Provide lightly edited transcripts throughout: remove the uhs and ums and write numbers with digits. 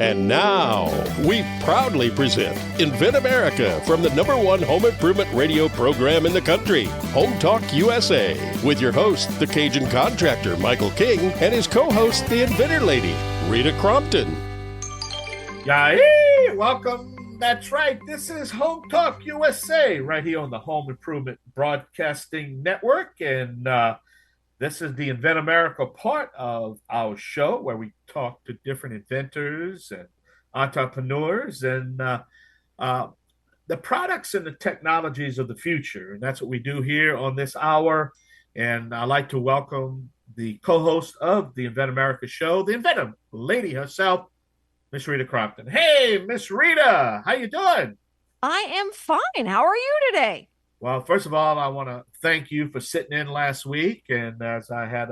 And now, we proudly present Invent America from the #1 home improvement radio program in the country, Home Talk USA, with your host, the Cajun contractor, Michael King, and his co-host, the Inventor Lady, Rita Crompton. Yay! Welcome. That's right. This is Home Talk USA, right here on the Home Improvement Broadcasting Network. And this is the Invent America part of our show where we talk to different inventors and entrepreneurs and the products and the technologies of the future. And that's what we do here on this hour. And I'd like to welcome the co-host of the Invent America show, the Inventor Lady herself, Miss Rita Crompton. Hey, Miss Rita, how you doing? I am fine. How are you today? Well, first of all, I want to thank you for sitting in last week. And as I had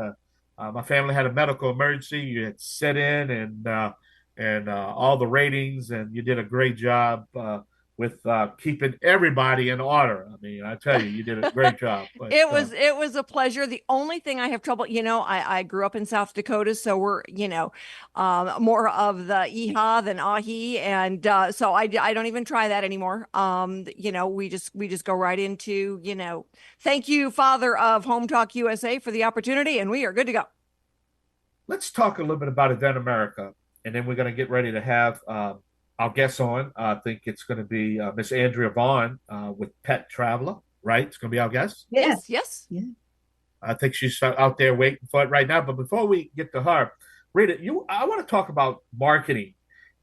my family had a medical emergency, you had sit in and all the ratings, and you did a great job with keeping everybody in order. I mean, I tell you, you did a great job. But, it was a pleasure. The only thing I have trouble, I grew up in South Dakota, so we're, more of the Iha than Ahi. And so I don't even try that anymore. We just go right into, thank you, Father of Home Talk USA, for the opportunity, and we are good to go. Let's talk a little bit about Invent America, and then we're going to get ready to have our guest on. I think it's going to be Miss Andrea Vaughan with Pet Traveler, right? It's going to be our guest. Yes. Yeah. I think she's out there waiting for it right now. But before we get to her, Rita, I want to talk about marketing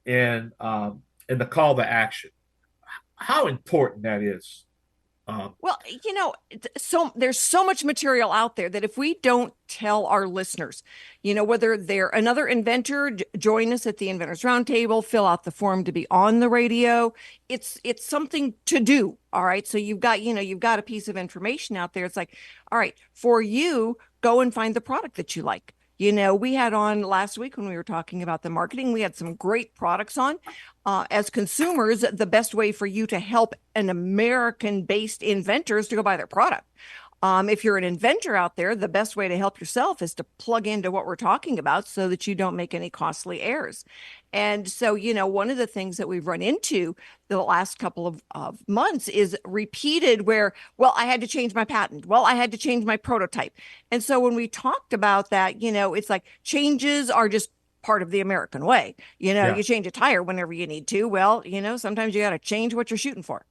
and the call to action. How important that is. Well, so there's so much material out there that if we don't tell our listeners, whether they're another inventor, join us at the Inventors Roundtable, fill out the form to be on the radio. It's something to do. All right. So you've got a piece of information out there. It's like, all right, for you, go and find the product that you like. We had on last week when we were talking about the marketing, we had some great products on. As consumers, the best way for you to help an American-based inventor is to go buy their product. If you're an inventor out there, the best way to help yourself is to plug into what we're talking about so that you don't make any costly errors. And so, one of the things that we've run into the last couple of months is repeated where, well, I had to change my patent. Well, I had to change my prototype. And so when we talked about that, it's like changes are just part of the American way. You change a tire whenever you need to. Well, sometimes you got to change what you're shooting for.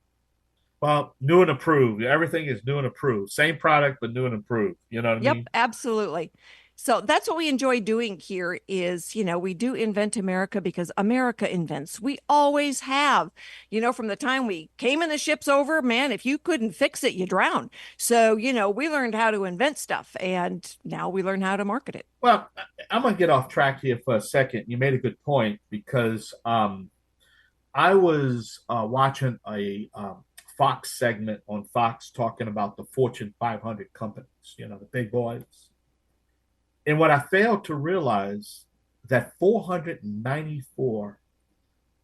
Well, new and approved. Everything is new and approved. Same product, but new and improved. You know what I mean? Yep, absolutely. So that's what we enjoy doing here is, we do Invent America because America invents. We always have, from the time we came in the ships over, man, if you couldn't fix it, you drown. So, we learned how to invent stuff and now we learn how to market it. Well, I'm going to get off track here for a second. You made a good point because I was watching a Fox segment on Fox talking about the Fortune 500 companies, the big boys. And what I failed to realize that 494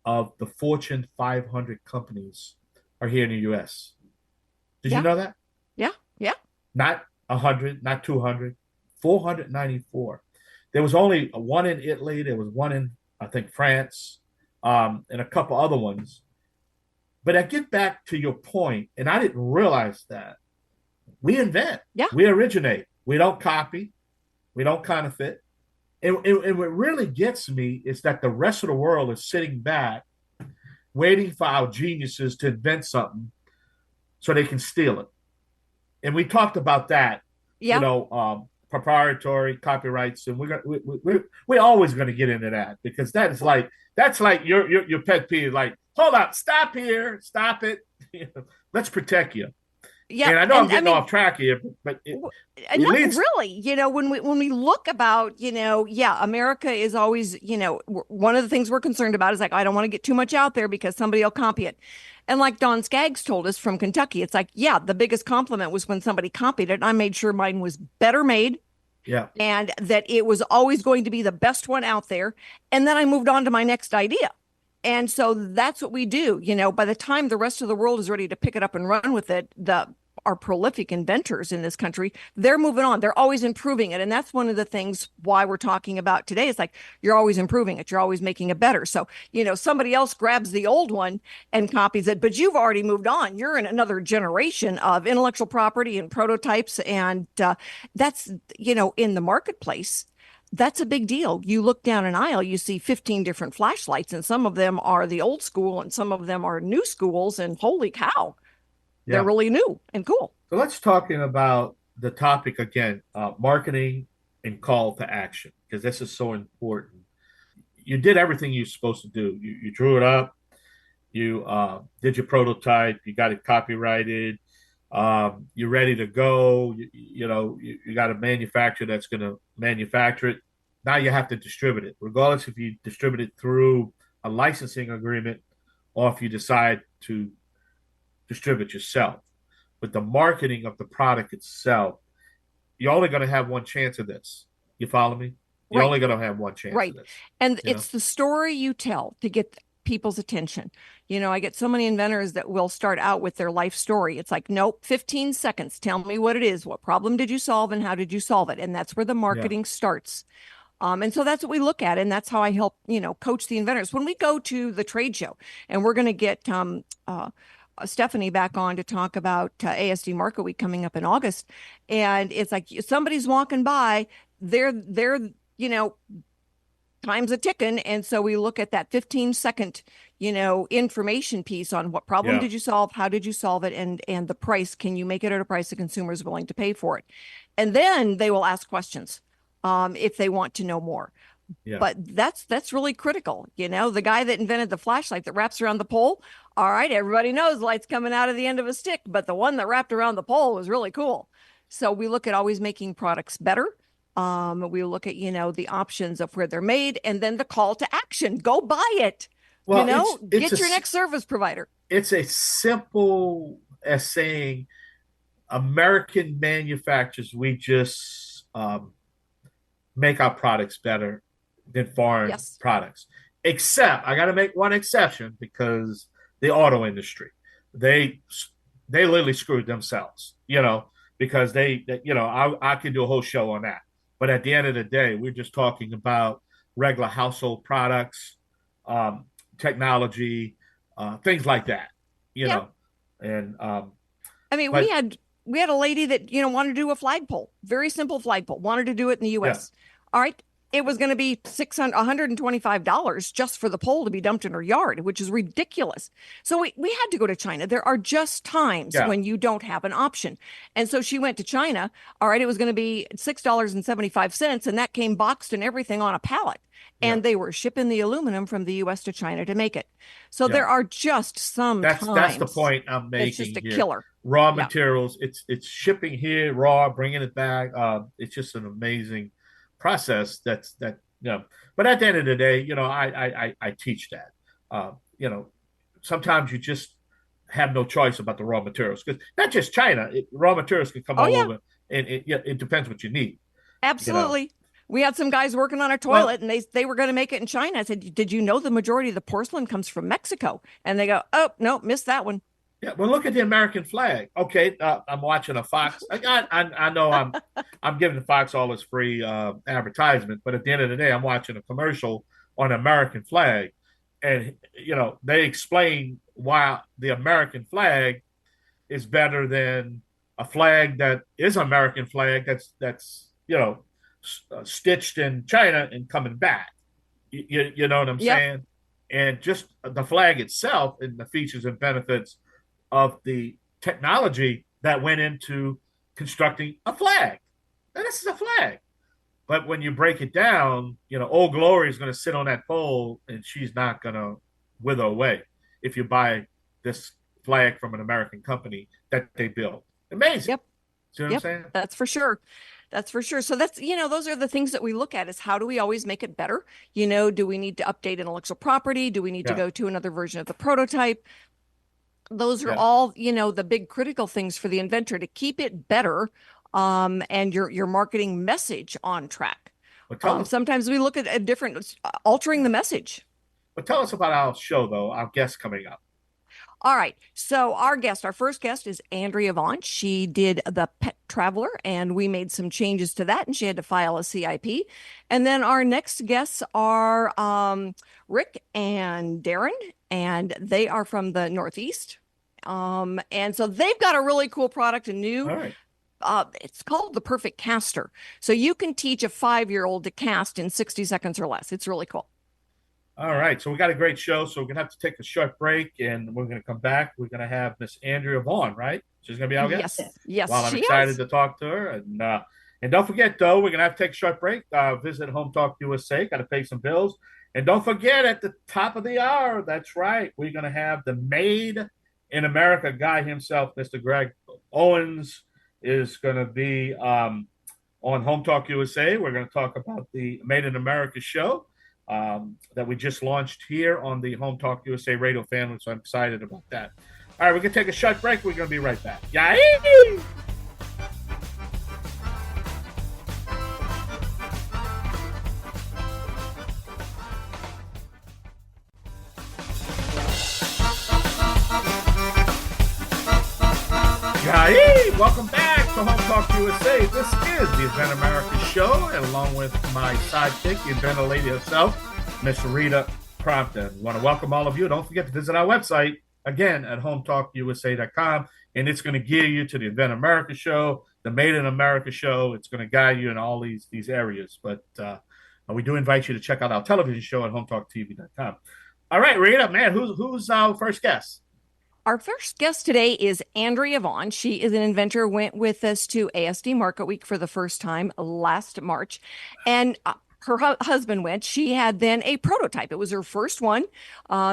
of the Fortune 500 companies are here in the U.S. Did you know that? Yeah. Not 100, not 200, 494. There was only one in Italy. There was one in, I think, France, and a couple other ones. But I get back to your point, and I didn't realize that. We invent. Yeah. We originate. We don't copy. We don't counterfeit. And what really gets me is that the rest of the world is sitting back, waiting for our geniuses to invent something so they can steal it. And we talked about that, proprietary copyrights, and we're always going to get into that because that's like your pet peeve. Like, hold up, stop here, stop it. Let's protect you. Yeah, and I know I'm getting off track here, but really, when we look about, America is always, one of the things we're concerned about is like, I don't want to get too much out there because somebody will copy it. And like Don Skaggs told us from Kentucky, it's like, the biggest compliment was when somebody copied it. I made sure mine was better made. Yeah. And that it was always going to be the best one out there. And then I moved on to my next idea. And so that's what we do. By the time the rest of the world is ready to pick it up and run with it, are prolific inventors in this country, they're moving on. They're always improving it. And that's one of the things why we're talking about today. It's like, you're always improving it. You're always making it better. So, somebody else grabs the old one and copies it, but you've already moved on. You're in another generation of intellectual property and prototypes. And that's, in the marketplace, that's a big deal. You look down an aisle, you see 15 different flashlights, and some of them are the old school and some of them are new schools. And holy cow, they're really new and cool. So let's talking about the topic again, marketing and call to action, because this is so important. You did everything you're supposed to do. You drew it up, you did your prototype, you got it copyrighted, you're ready to go. You got a manufacturer that's going to manufacture it. Now you have to distribute it, regardless if you distribute it through a licensing agreement or if you decide to distribute yourself. But the marketing of the product itself, you're only going to have one chance of this. You follow me? You're only going to have one chance of this. And it's the story you tell to get people's attention. I get so many inventors that will start out with their life story. It's like, nope, 15 seconds. Tell me what it is. What problem did you solve and how did you solve it? And that's where the marketing starts. And so that's what we look at. And that's how I help, coach the inventors. When we go to the trade show, and we're going to get Stephanie back on to talk about ASD Market Week coming up in August. And it's like somebody's walking by, they're time's a ticking. And so we look at that 15-second, information piece on what problem did you solve? How did you solve it? And the price, can you make it at a price the consumer is willing to pay for it? And then they will ask questions if they want to know more. Yeah. But that's really critical. The guy that invented the flashlight that wraps around the pole. All right, everybody knows light's coming out of the end of a stick, but the one that wrapped around the pole was really cool. So we look at always making products better. We look at, the options of where they're made, and then the call to action. Go buy it. Well, get your next service provider. It's as simple as saying American manufacturers, we just make our products better than foreign products. Except, I got to make one exception, because the auto industry, they literally screwed themselves, because I could do a whole show on that. But at the end of the day, we're just talking about regular household products, technology, things like that, know. And we had a lady that wanted to do a flagpole, very simple flagpole, wanted to do it in the U.S. All right. It was going to be $125 just for the pole to be dumped in her yard, which is ridiculous. So we had to go to China. There are just times when you don't have an option. And so she went to China. All right. It was going to be $6.75, and that came boxed and everything on a pallet. And they were shipping the aluminum from the U.S. to China to make it. So there are just some times. That's the point I'm making. It's just a killer. Raw materials. It's shipping here raw, bringing it back. It's just an amazing process. But at the end of the day, I teach that. Sometimes you just have no choice about the raw materials, because not just China. Raw materials can come all over, and it depends what you need. Absolutely. We had some guys working on a toilet, and they were going to make it in China. I said, did you know the majority of the porcelain comes from Mexico? And they go, oh, no, missed that one. Yeah, well, look at the American flag. Okay, I'm watching a Fox. I know I'm giving Fox all this free advertisement, but at the end of the day, I'm watching a commercial on the American flag, and they explain why the American flag is better than a flag that is an American flag that's stitched in China and coming back. You know what I'm saying? And just the flag itself and the features and benefits of the technology that went into constructing a flag. And this is a flag. But when you break it down, Old Glory is going to sit on that pole, and she's not going to wither away if you buy this flag from an American company that they build. Amazing. Yep. See what I'm saying? That's for sure. That's for sure. So that's, those are the things that we look at, is how do we always make it better? Do we need to update intellectual property? Do we need to go to another version of the prototype? Those are all, the big critical things for the inventor to keep it better, and your marketing message on track. Sometimes we look at a different, altering the message. But tell us about our show, though, our guest coming up. All right. So our first guest is Andrea Vaughan. She did the Pet Traveler, and we made some changes to that, and she had to file a CIP. And then our next guests are Rick and Darin, and they are from the Northeast. And so they've got a really cool product, a new. All right. It's called the Perfect Caster. So you can teach a 5-year-old to cast in 60 seconds or less. It's really cool. All right. So we got a great show. So we're going to have to take a short break and we're going to come back. We're going to have Miss Andrea Vaughan, right? She's going to be our guest. Yes, Well, I'm she excited is. to talk to her. And don't forget, though, we're going to have to take a short break. Visit Home Talk USA. Got to pay some bills. And don't forget, at the top of the hour, that's right, we're going to have the Made in America guy himself, Mr. Greg Owens, is going to be on Home Talk USA. We're going to talk about the Made in America show that we just launched here on the Home Talk USA radio family. So I'm excited about that. All right, we're going to take a short break. We're going to be right back. Yay! Yay! Welcome back to Home Talk USA. This is the Invent America show, and along with my sidekick, the Inventor Lady herself, Miss Rita Crompton. I want to welcome all of you. Don't forget to visit our website, again, at HomeTalkUSA.com, and it's going to gear you to the Invent America show, the Made in America show. It's going to guide you in all these areas. But we do invite you to check out our television show at HomeTalkTV.com. All right, Rita, man, who's our first guest? Our first guest today is Andrea Vaughan. She is an inventor, went with us to ASD Market Week for the first time last March. And her husband went. She had then a prototype. It was her first one,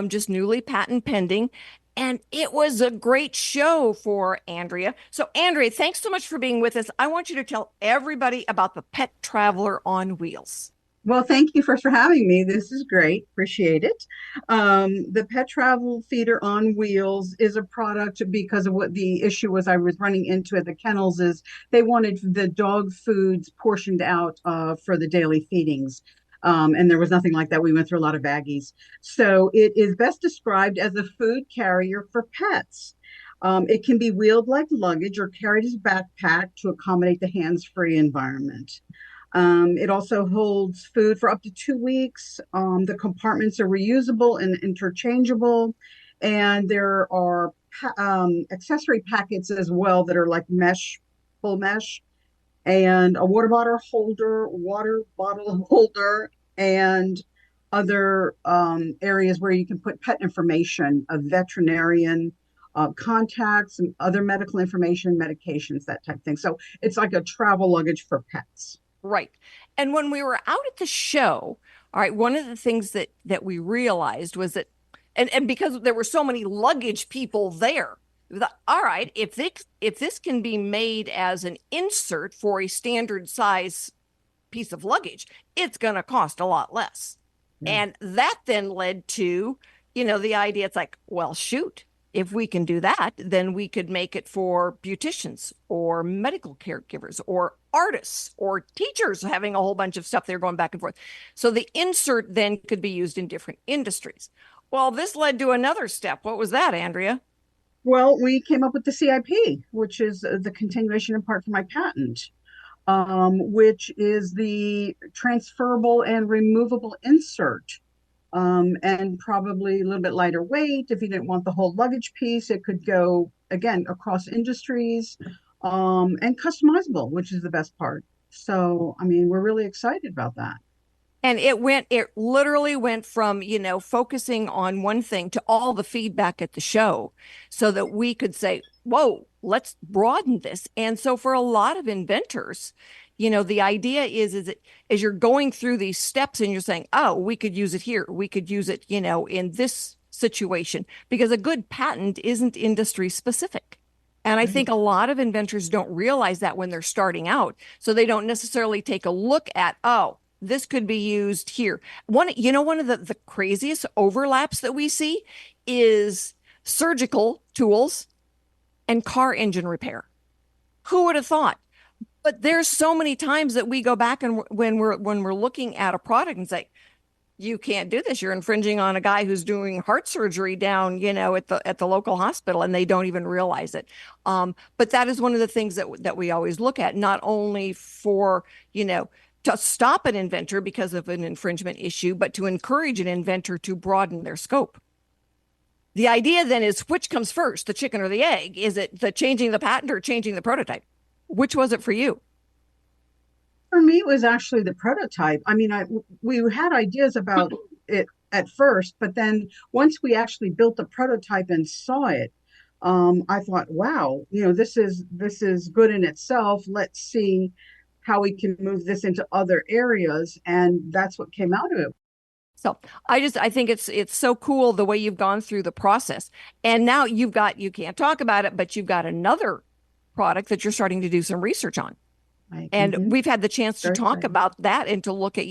just newly patent pending. And it was a great show for Andrea. So, Andrea, thanks so much for being with us. I want you to tell everybody about the Pet Traveler on Wheels. Well, thank you first for having me. This is great. Appreciate it. The Pet Travel Feeder on Wheels is a product because of what the issue was I was running into at the kennels is they wanted the dog foods portioned out for the daily feedings. And there was nothing like that. We went through a lot of baggies. So it is best described as a food carrier for pets. It can be wheeled like luggage or carried as a backpack to accommodate the hands-free environment. It also holds food for up to 2 weeks. The compartments are reusable and interchangeable. And there are accessory packets as well that are like mesh, full mesh, and a water bottle holder, and other areas where you can put pet information, a veterinarian, contacts, and other medical information, medications, that type of thing. So it's like a travel luggage for pets. Right. And when we were out at the show, all right, one of the things that we realized was that, and because there were so many luggage people there, we thought, all right, if this can be made as an insert for a standard size piece of luggage, it's going to cost a lot less. And that then led to, the idea, it's like, well, shoot, if we can do that, then we could make it for beauticians or medical caregivers or artists or teachers having a whole bunch of stuff there going back and forth. So the insert then could be used in different industries. Well, this led to another step. What was that, Andrea? Well, we came up with the CIP, which is the continuation in part for my patent, which is the transferable and removable insert. And probably a little bit lighter weight. If you didn't want the whole luggage piece, it could go, again, across industries, and customizable, which is the best part. So, I mean, we're really excited about that. And it literally went from, focusing on one thing to all the feedback at the show so that we could say, whoa, let's broaden this. And so for a lot of inventors, the idea is that as you're going through these steps and you're saying, oh, we could use it here, we could use it, in this situation, because a good patent isn't industry specific. And I think a lot of inventors don't realize that when they're starting out. So they don't necessarily take a look at, oh, this could be used here. One of the craziest overlaps that we see is surgical tools and car engine repair. Who would have thought? But there's so many times that we go back and when we're looking at a product and say, you can't do this. You're infringing on a guy who's doing heart surgery down, at the local hospital, and they don't even realize it. But that is one of the things that we always look at, not only for, to stop an inventor because of an infringement issue, but to encourage an inventor to broaden their scope. The idea then is, which comes first, the chicken or the egg? Is it the changing the patent or changing the prototype? Which was it for you? For me, it was actually the prototype. I mean, we had ideas about it at first, but then once we actually built the prototype and saw it, I thought, wow, this is good in itself. Let's see how we can move this into other areas, and that's what came out of it. So I think it's so cool the way you've gone through the process, and now you can't talk about it, but you've got another product that you're starting to do some research on. Right. And we've had the chance to talk about that and to look at,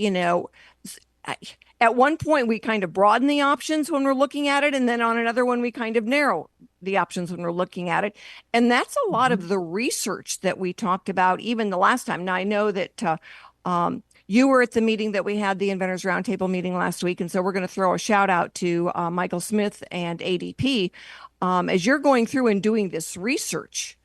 at one point we kind of broaden the options when we're looking at it. And then on another one, we kind of narrow the options when we're looking at it. And that's a lot of the research that we talked about even the last time. Now, I know that you were at the meeting that we had, the Inventors Roundtable meeting last week. And so we're going to throw a shout out to Michael Smith and ADP. As you're going through and doing this research,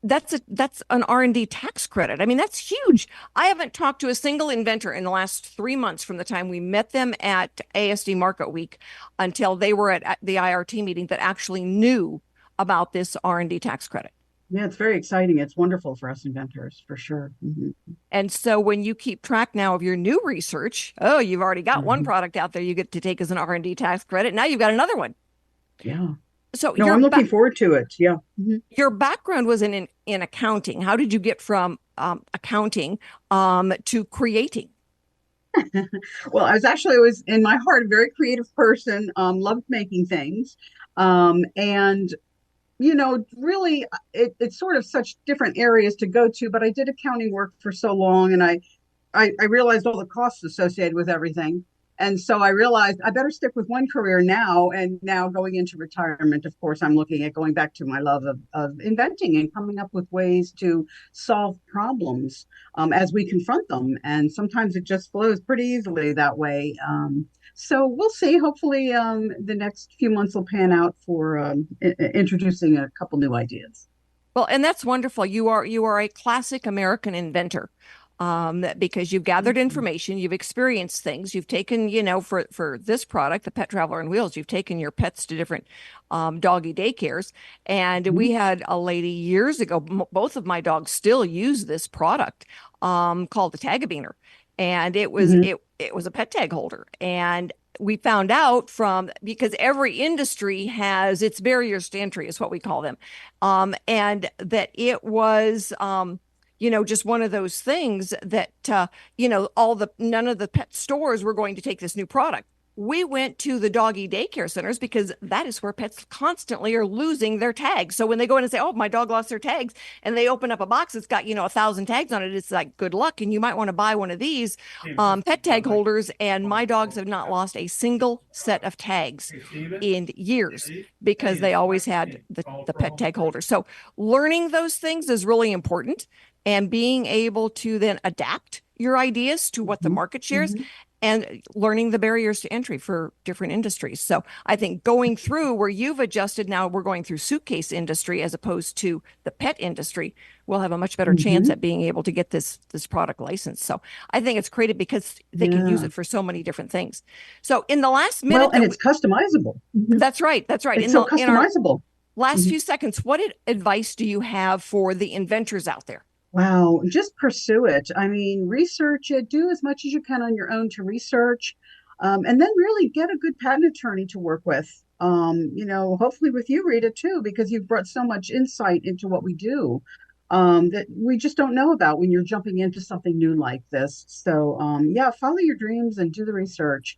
that's an R&D tax credit. I mean, that's huge. I haven't talked to a single inventor in the last 3 months from the time we met them at ASD Market Week until they were at the IRT meeting that actually knew about this R&D tax credit. Yeah, it's very exciting. It's wonderful for us inventors, for sure. And so when you keep track now of your new research, you've already got one product out there you get to take as an R&D tax credit. Now you've got another one. Yeah. So I'm looking forward to it. Yeah. Your background was in accounting. How did you get from accounting to creating? Well, I was in my heart a very creative person, loved making things. And, really it's sort of such different areas to go to, but I did accounting work for so long, and I realized all the costs associated with everything. And so I realized I better stick with one career now. And now going into retirement, of course, I'm looking at going back to my love of inventing and coming up with ways to solve problems as we confront them. And sometimes it just flows pretty easily that way. So we'll see. Hopefully the next few months will pan out for introducing a couple new ideas. Well, and that's wonderful. You are a classic American inventor. Because you've gathered information, you've experienced things, you've taken, for this product, the Pet Traveler on Wheels, you've taken your pets to different doggy daycares. And we had a lady years ago, both of my dogs still use this product called the Tag-A-Beaner. And it was it was a pet tag holder. And we found out because every industry has its barriers to entry, is what we call them. And that it was just one of those things that, none of the pet stores were going to take this new product. We went to the doggy daycare centers because that is where pets constantly are losing their tags. So when they go in and say, oh, my dog lost their tags, and they open up a box that's got, 1,000 tags on it, it's like, good luck. And you might want to buy one of these pet tag holders. And my dogs have not lost a single set of tags in years because they always had the pet tag holder. So learning those things is really important. And being able to then adapt your ideas to what the market shares and learning the barriers to entry for different industries. So I think going through where you've adjusted, now we're going through suitcase industry as opposed to the pet industry, we'll have a much better chance at being able to get this product licensed. So I think it's created because they can use it for so many different things. So in the last minute. And it's customizable. That's right. That's right. It's so customizable. Last few seconds, what advice do you have for the inventors out there? Wow, just pursue it. I mean, research it, do as much as you can on your own to research, and then really get a good patent attorney to work with. Hopefully with you, Rita, too, because you've brought so much insight into what we do that we just don't know about when you're jumping into something new like this. So, follow your dreams and do the research.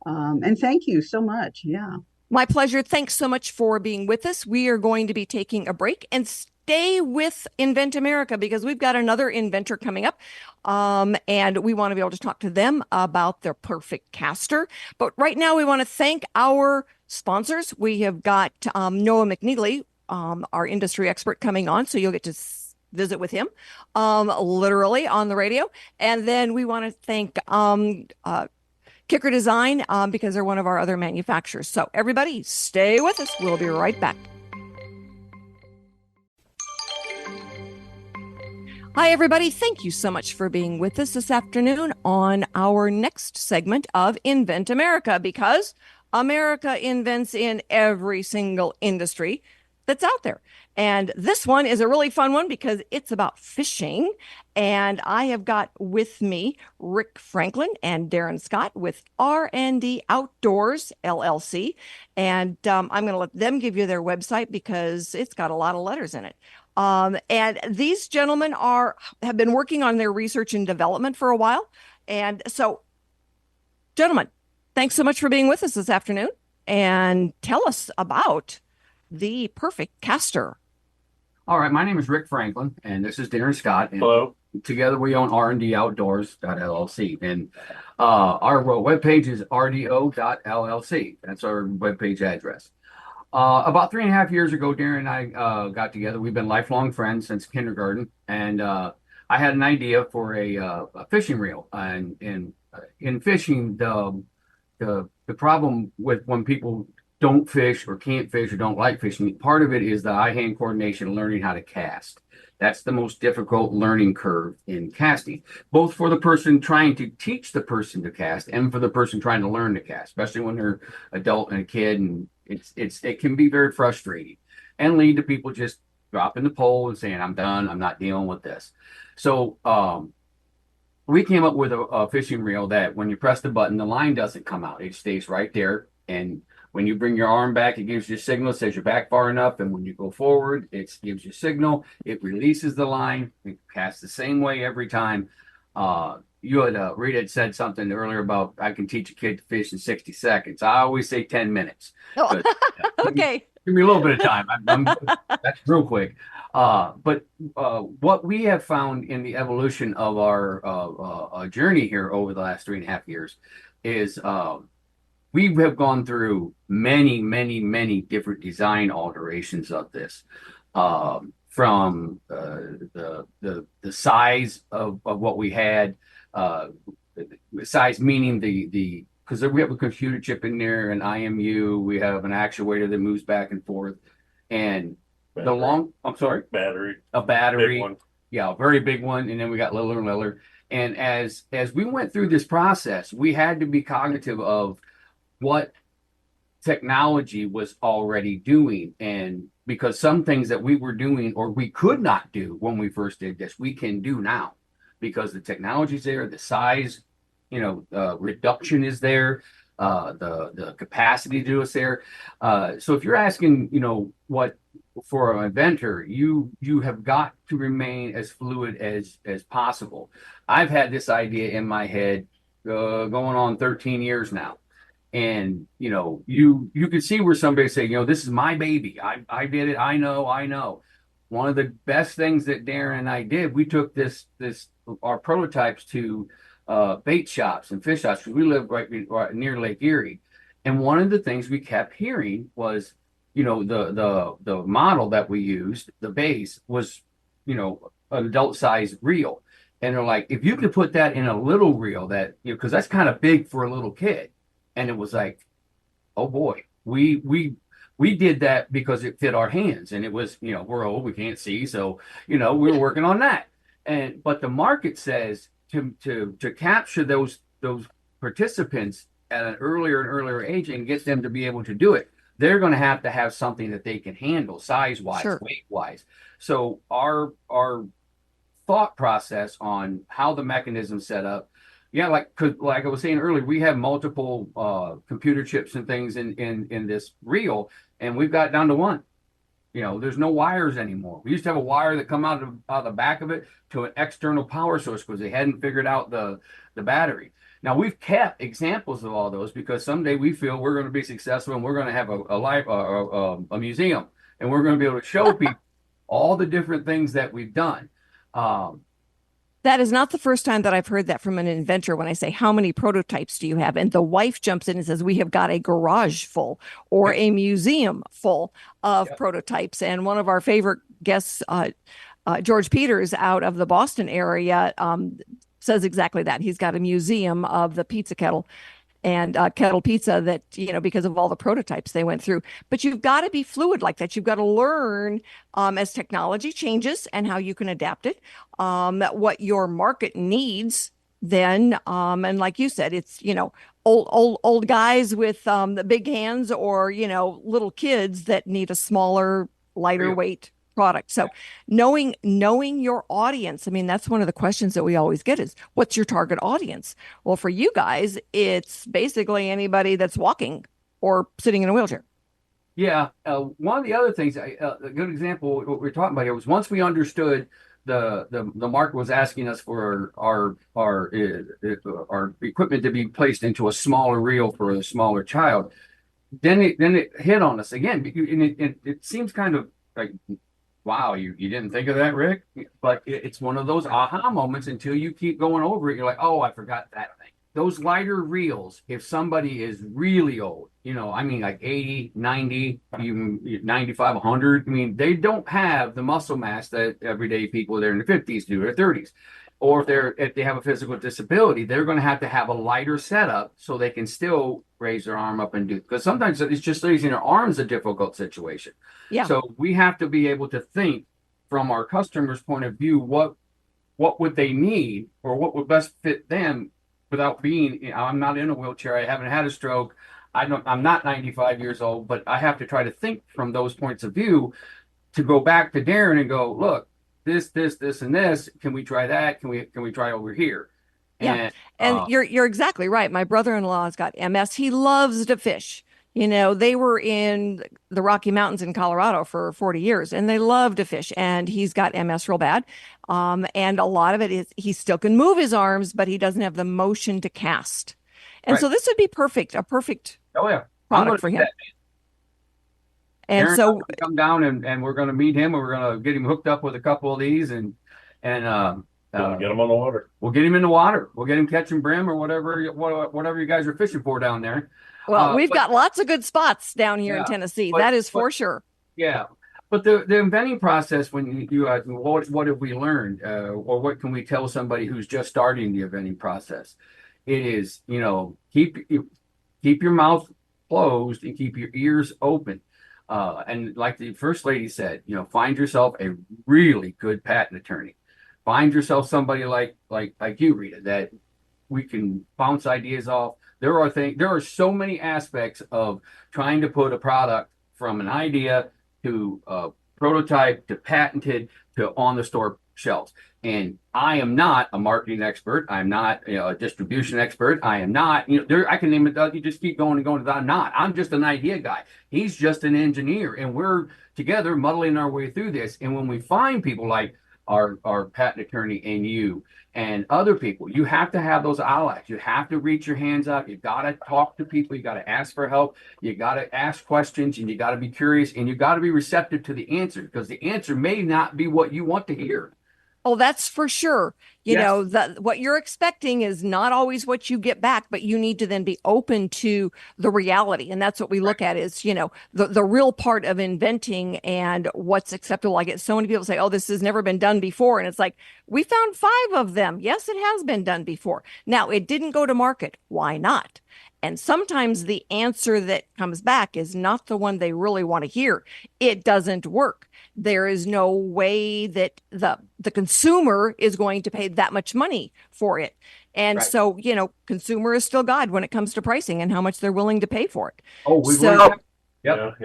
And thank you so much. Yeah. My pleasure. Thanks so much for being with us. We are going to be taking a break and stay with Invent America because we've got another inventor coming up. And we want to be able to talk to them about their perfect caster. But right now we want to thank our sponsors. We have got Noah McNeely, our industry expert, coming on. So you'll get to visit with him literally on the radio. And then we want to thank Kicker Design, because they're one of our other manufacturers. So everybody stay with us. We'll be right back. Hi, everybody. Thank you so much for being with us this afternoon on our next segment of Invent America, because America invents in every single industry that's out there. And this one is a really fun one because it's about fishing. And I have got with me Rick Franklin and Darin Scott with R&D Outdoors LLC. And I'm going to let them give you their website because it's got a lot of letters in it. And these gentlemen have been working on their research and development for a while. And so, gentlemen, thanks so much for being with us this afternoon. And tell us about the perfect caster. All right, my name is Rick Franklin, and this is Darin Scott. And Hello. together we own R&D Outdoors.LLC. And our webpage is rdo.llc. That's our webpage address. About 3.5 years ago, Darin and I got together. We've been lifelong friends since kindergarten, and I had an idea for a fishing reel. And in fishing, the problem with when people don't fish or can't fish or don't like fishing, part of it is the eye-hand coordination, learning how to cast. That's the most difficult learning curve in casting, both for the person trying to teach the person to cast and for the person trying to learn to cast, especially when they're adult and a kid, and it can be very frustrating and lead to people just dropping the pole and saying, I'm done, I'm not dealing with this. So we came up with a fishing reel that when you press the button, the line doesn't come out. It stays right there. And when you bring your arm back, it gives you a signal, says you're back far enough. And when you go forward, it gives you a signal. It releases the line. It casts the same way every time. Rita had said something earlier about I can teach a kid to fish in 60 seconds. I always say 10 minutes. Oh, okay. Give me a little bit of time. That's real quick. But what we have found in the evolution of our journey here over the last 3.5 years is we have gone through many, many, many different design alterations of this, from the size of what we had, size meaning because we have a computer chip in there, an IMU, we have an actuator that moves back and forth, and battery, a battery, big one. Yeah, a very big one, and then we got littler and littler. And as we went through this process, we had to be cognitive of what technology was already doing, and because some things that we were doing or we could not do when we first did this, we can do now because the technology's there, the size, reduction is there, the capacity to do is there. So if you're asking, what for an inventor, you have got to remain as fluid as possible. I've had this idea in my head going on 13 years now. And, you can see where somebody say, this is my baby. I did it. I know. One of the best things that Darin and I did, we took our prototypes to bait shops and fish shops. We live right near Lake Erie. And one of the things we kept hearing was, the model that we used, the base was, an adult size reel. And they're like, if you could put that in a little reel that, because that's kind of big for a little kid. And it was like, oh boy, we did that because it fit our hands, and it was, we're old, we can't see, so we're working on that. But the market says to capture those participants at an earlier and earlier age and get them to be able to do it, they're going to have something that they can handle size wise, sure, weight wise. So our thought process on how the mechanism set up. Yeah, like I was saying earlier, we have multiple computer chips and things in this reel, and we've got down to one. There's no wires anymore. We used to have a wire that come out of the back of it to an external power source because they hadn't figured out the battery. Now we've kept examples of all those because someday we feel we're going to be successful and we're going to have a museum, and we're going to be able to show people all the different things that we've done. That is not the first time that I've heard that from an inventor when I say, how many prototypes do you have? And the wife jumps in and says, we have got a garage full or a museum full of prototypes. And one of our favorite guests, George Peters out of the Boston area, says exactly that. He's got a museum of the pizza kettle. and Kettle Pizza that, because of all the prototypes they went through. But you've got to be fluid like that. You've got to learn as technology changes and how you can adapt it, what your market needs then. And like you said, it's, old guys with the big hands, or, little kids that need a smaller, lighter weight product. So knowing your audience, I mean, that's one of the questions that we always get is, what's your target audience? Well, for you guys, it's basically anybody that's walking or sitting in a wheelchair. Yeah. One of the other things, a good example, what we're talking about here was once we understood the market was asking us for our equipment to be placed into a smaller reel for a smaller child, then it hit on us again. And it seems kind of like, wow, you didn't think of that, Rick? But it's one of those aha moments until you keep going over it. You're like, oh, I forgot that thing. Those lighter reels, if somebody is really old, I mean, like 80, 90, even 95, 100, I mean, they don't have the muscle mass that everyday people that are in their 50s do, or 30s. Or if they have a physical disability, they're going to have a lighter setup so they can still raise their arm up and do, because sometimes it's just raising their arms a difficult situation. Yeah. So we have to be able to think from our customer's point of view, what would they need or what would best fit them without being, I'm not in a wheelchair. I haven't had a stroke. I'm not 95 years old, but I have to try to think from those points of view to go back to Darin and go, look, this, and this. Can we try that? Can we try over here? Yeah. And you're exactly right. My brother-in-law has got MS. He loves to fish. They were in the Rocky Mountains in Colorado for 40 years, and they love to fish. And he's got MS real bad. And a lot of it is he still can move his arms, but he doesn't have the motion to cast. And so this would be a perfect product for him. And Darin, so come down and we're going to meet him, and we're going to get him hooked up with a couple of these and get him on the water. We'll get him in the water. We'll get him catching brim or whatever you guys are fishing for down there. Well, we've got lots of good spots down here in Tennessee. That is for sure. Yeah. But the inventing process, when you what have we learned, or what can we tell somebody who's just starting the inventing process? It is, keep your mouth closed and keep your ears open. And like the First Lady said, find yourself a really good patent attorney. Find yourself somebody like you, Rita, that we can bounce ideas off. There are so many aspects of trying to put a product from an idea to prototype to patented to on the store shelves. And I am not a marketing expert. I'm not a distribution expert. I am not, I can name it. You just keep going and going. I'm not. I'm just an idea guy. He's just an engineer. And we're together muddling our way through this. And when we find people like our patent attorney and you and other people, you have to have those allies. You have to reach your hands out. You got to talk to people. You got to ask for help. You got to ask questions, and you got to be curious, and you got to be receptive to the answer, because the answer may not be what you want to hear. Oh, that's for sure. What you're expecting is not always what you get back, but you need to then be open to the reality. And that's what we look at is, the real part of inventing and what's acceptable. I get so many people say, oh, this has never been done before. And it's like, we found 5 of them. Yes, it has been done before. Now, it didn't go to market. Why not? And sometimes the answer that comes back is not the one they really want to hear. It doesn't work. There is no way that the consumer is going to pay that much money for it. And so, consumer is still God when it comes to pricing and how much they're willing to pay for it. Oh, Yep.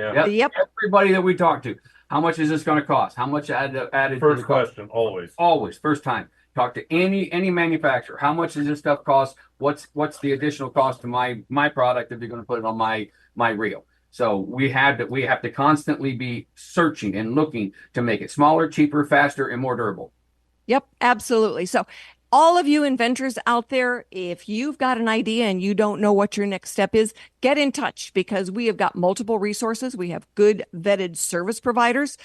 Everybody that we talk to, how much is this going to cost? How much added? First question, always. First time. Talk to any manufacturer. How much does this stuff cost? What's the additional cost to my product if you're going to put it on my reel? So we have to constantly be searching and looking to make it smaller, cheaper, faster, and more durable. Yep, absolutely. So all of you inventors out there, if you've got an idea and you don't know what your next step is, get in touch, because we have got multiple resources. We have good vetted service providers,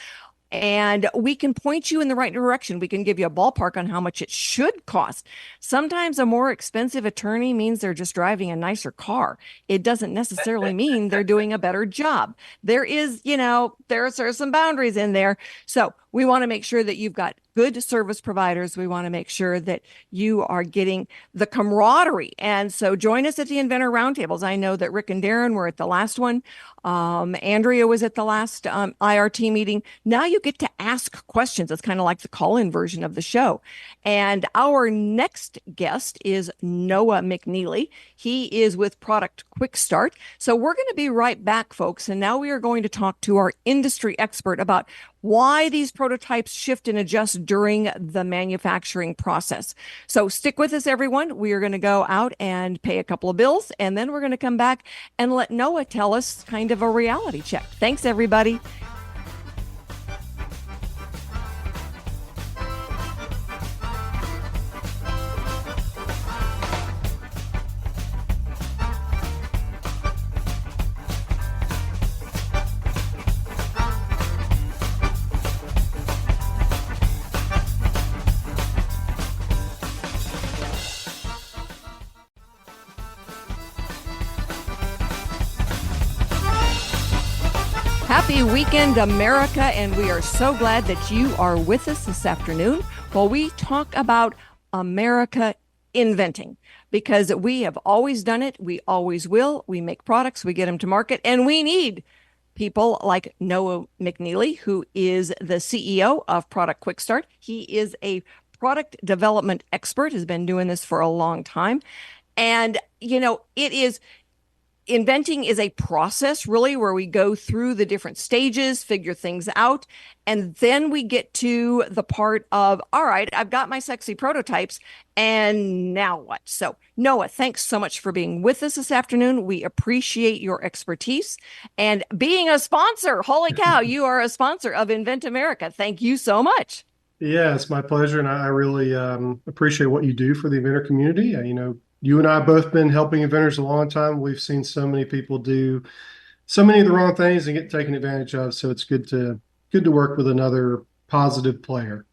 and we can point you in the right direction. We can give you a ballpark on how much it should cost. Sometimes a more expensive attorney means they're just driving a nicer car. It doesn't necessarily mean they're doing a better job. There are some boundaries in there. So We want to make sure that you've got good service providers. We want to make sure that you are getting the camaraderie. And so join us at the Inventor Roundtables. I know that Rick and Darin were at the last one. Andrea was at the last IRT meeting. Now you get to ask questions. It's kind of like the call-in version of the show. And our next guest is Noah McNeely. He is with Product QuickStart. So we're going to be right back, folks. And now we are going to talk to our industry expert about why these prototypes shift and adjust during the manufacturing process. So stick with us, everyone. We are going to go out and pay a couple of bills, and then we're going to come back and let Noah tell us kind of a reality check. Thanks, everybody. Happy weekend, America, and we are so glad that you are with us this afternoon while we talk about America inventing, because we have always done it. We always will. We make products, we get them to market, and we need people like Noah McNeely, who is the CEO of Product QuickStart. He is a product development expert, has been doing this for a long time. And, inventing is a process, really, where we go through the different stages, figure things out, and then we get to the part of, all right, I've got my sexy prototypes, and now what? So, Noah, thanks so much for being with us this afternoon. We appreciate your expertise and being a sponsor. Holy cow, you are a sponsor of Invent America. Thank you so much. Yeah, it's my pleasure, and I really appreciate what you do for the inventor community. You and I have both been helping inventors a long time. We've seen so many people do so many of the wrong things and get taken advantage of. So it's good to work with another positive player.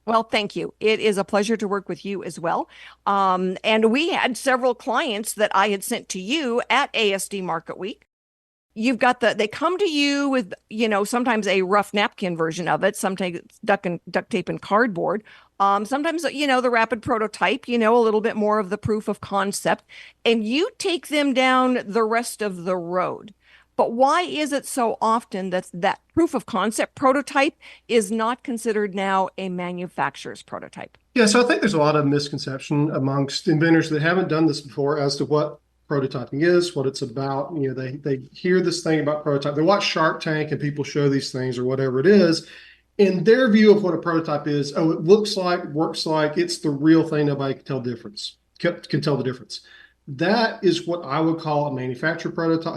Well, thank you. It is a pleasure to work with you as well. And we had several clients that I had sent to you at ASD Market Week. You've got they come to you with, sometimes a rough napkin version of it, sometimes duct tape and cardboard. Sometimes, the rapid prototype, a little bit more of the proof of concept, and you take them down the rest of the road. But why is it so often that proof of concept prototype is not considered now a manufacturer's prototype? Yeah, so I think there's a lot of misconception amongst inventors that haven't done this before as to what prototyping is, what it's about. They hear this thing about prototype. They watch Shark Tank and people show these things or whatever it is. In their view of what a prototype is, it looks like, works like, it's the real thing. Nobody can tell the difference. That is what I would call a manufacturer prototype,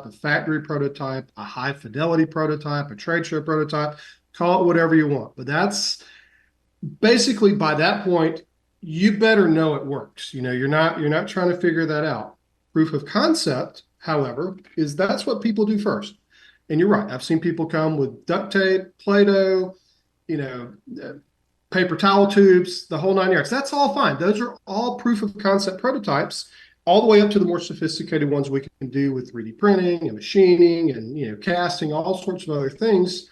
a factory prototype, a high fidelity prototype, a trade show prototype. Call it whatever you want. But that's basically, by that point, you better know it works. You're not trying to figure that out. Proof of concept, however, that's what people do first. And you're right. I've seen people come with duct tape, Play-Doh, paper towel tubes, the whole 9 yards. That's all fine. Those are all proof of concept prototypes, all the way up to the more sophisticated ones we can do with 3D printing and machining and casting, all sorts of other things.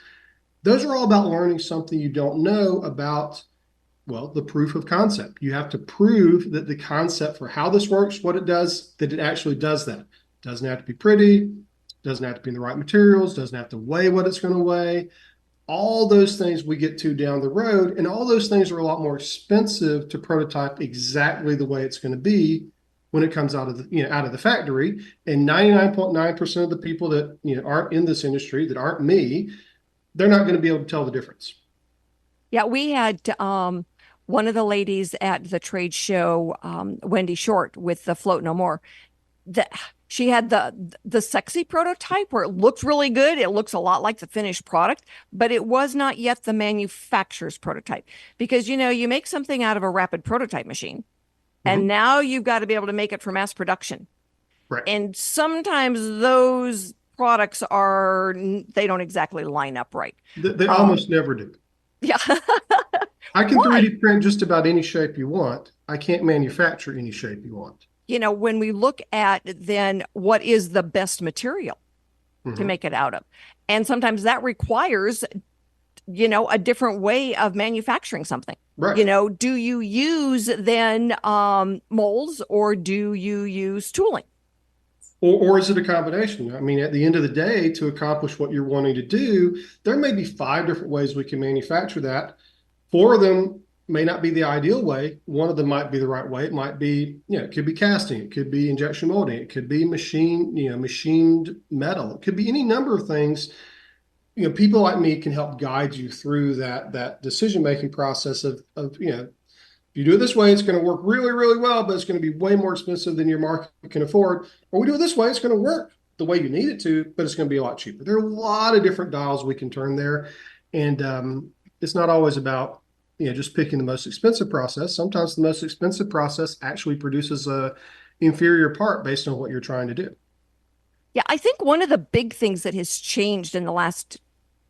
Those are all about learning something you don't know about. Well, the proof of concept. You have to prove that the concept for how this works, what it does, that it actually does that. It doesn't have to be pretty, doesn't have to be in the right materials, doesn't have to weigh what it's going to weigh. All those things we get to down the road, and all those things are a lot more expensive to prototype exactly the way it's going to be when it comes out of the factory. And 99.9% of the people that aren't in this industry, that aren't me, they're not going to be able to tell the difference. Yeah, we had one of the ladies at the trade show, Wendy Short, with the Float No More. She had the sexy prototype where it looked really good. It looks a lot like the finished product, but it was not yet the manufacturer's prototype, because you make something out of a rapid prototype machine, and now you've got to be able to make it for mass production. Right. And sometimes those products they don't exactly line up right. They almost never do. Yeah. I can 3D print just about any shape you want. I can't manufacture any shape you want. When we look at then what is the best material to make it out of, and sometimes that requires a different way of manufacturing something. Right. Do you use then molds, or do you use tooling? Or is it a combination? I mean, at the end of the day, to accomplish what you're wanting to do, there may be 5 different ways we can manufacture that. 4 of them may not be the ideal way. One of them might be the right way. It might be, it could be casting, it could be injection molding, it could be machined metal. It could be any number of things. People like me can help guide you through that decision-making process of if you do it this way, it's going to work really, really well, but it's going to be way more expensive than your market can afford. Or we do it this way, it's going to work the way you need it to, but it's going to be a lot cheaper. There are a lot of different dials we can turn there. And it's not always about, just picking the most expensive process. Sometimes the most expensive process actually produces a inferior part based on what you're trying to do. Yeah, I think one of the big things that has changed in the last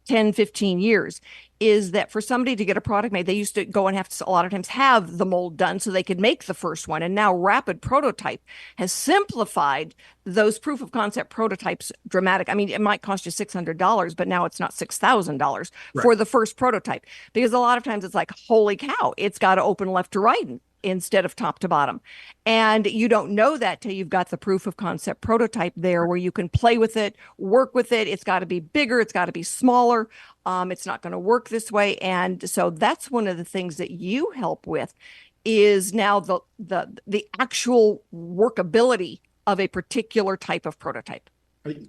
10, 15 years is that for somebody to get a product made, they used to go and have to a lot of times have the mold done so they could make the first one. And now rapid prototype has simplified those proof of concept prototypes dramatic. I mean, it might cost you $600, but now it's not $6,000 for the first prototype, because a lot of times it's like, holy cow, it's got to open left to right instead of top to bottom. And you don't know that till you've got the proof of concept prototype there where you can play with it, work with it. It's got to be bigger. It's got to be smaller. It's not going to work this way. And so that's one of the things that you help with is now the actual workability of a particular type of prototype.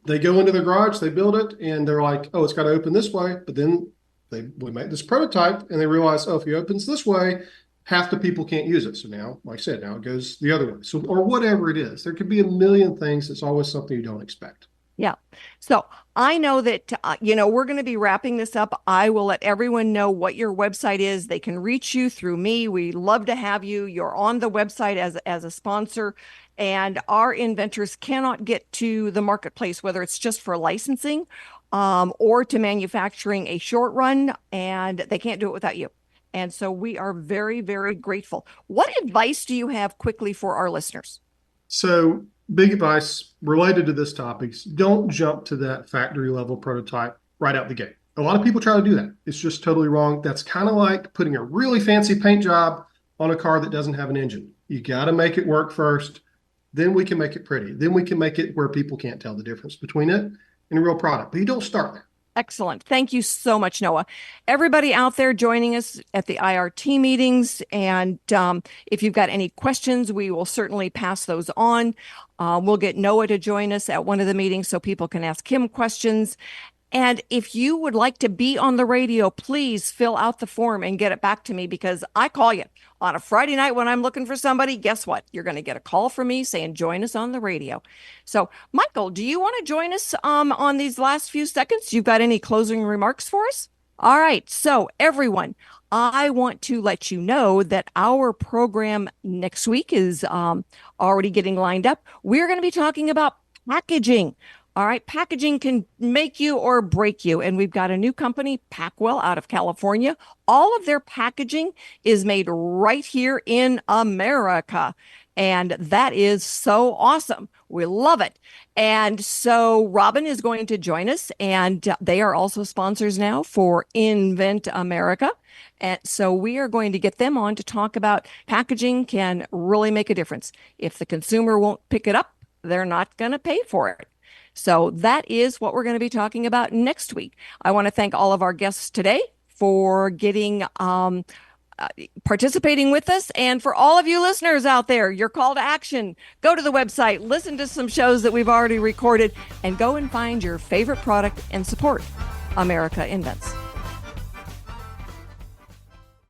They go into the garage, they build it, and they're like, oh, it's got to open this way. But then we make this prototype and they realize, oh, if it opens this way, half the people can't use it. So now, like I said, now it goes the other way. So, or whatever it is, there could be a million things. It's always something you don't expect. Yeah. So I know that, we're going to be wrapping this up. I will let everyone know what your website is. They can reach you through me. We love to have you. You're on the website as a sponsor, and our inventors cannot get to the marketplace, whether it's just for licensing or to manufacturing a short run, and they can't do it without you. And so we are very, very grateful. What advice do you have quickly for our listeners? So big advice related to this topic is don't jump to that factory level prototype right out the gate. A lot of people try to do that. It's just totally wrong. That's kind of like putting a really fancy paint job on a car that doesn't have an engine. You got to make it work first. Then we can make it pretty. Then we can make it where people can't tell the difference between it and a real product. But you don't start there. Excellent. Thank you so much, Noah. Everybody out there joining us at the IRT meetings. And if you've got any questions, we will certainly pass those on. We'll get Noah to join us at one of the meetings so people can ask him questions. And if you would like to be on the radio, please fill out the form and get it back to me, because I call you on a Friday night when I'm looking for somebody. Guess what? You're going to get a call from me saying, join us on the radio. So, Michael, do you want to join us on these last few seconds? You've got any closing remarks for us? All right. So, everyone, I want to let you know that our program next week is already getting lined up. We're going to be talking about packaging. All right. Packaging can make you or break you. And we've got a new company, Packwell, out of California. All of their packaging is made right here in America. And that is so awesome. We love it. And so Robin is going to join us, and they are also sponsors now for Invent America. And so we are going to get them on to talk about packaging can really make a difference. If the consumer won't pick it up, they're not going to pay for it. So that is what we're going to be talking about next week. I want to thank all of our guests today for getting participating with us, and for all of you listeners out there, your call to action: go to the website, listen to some shows that we've already recorded, and go and find your favorite product and support America Invents.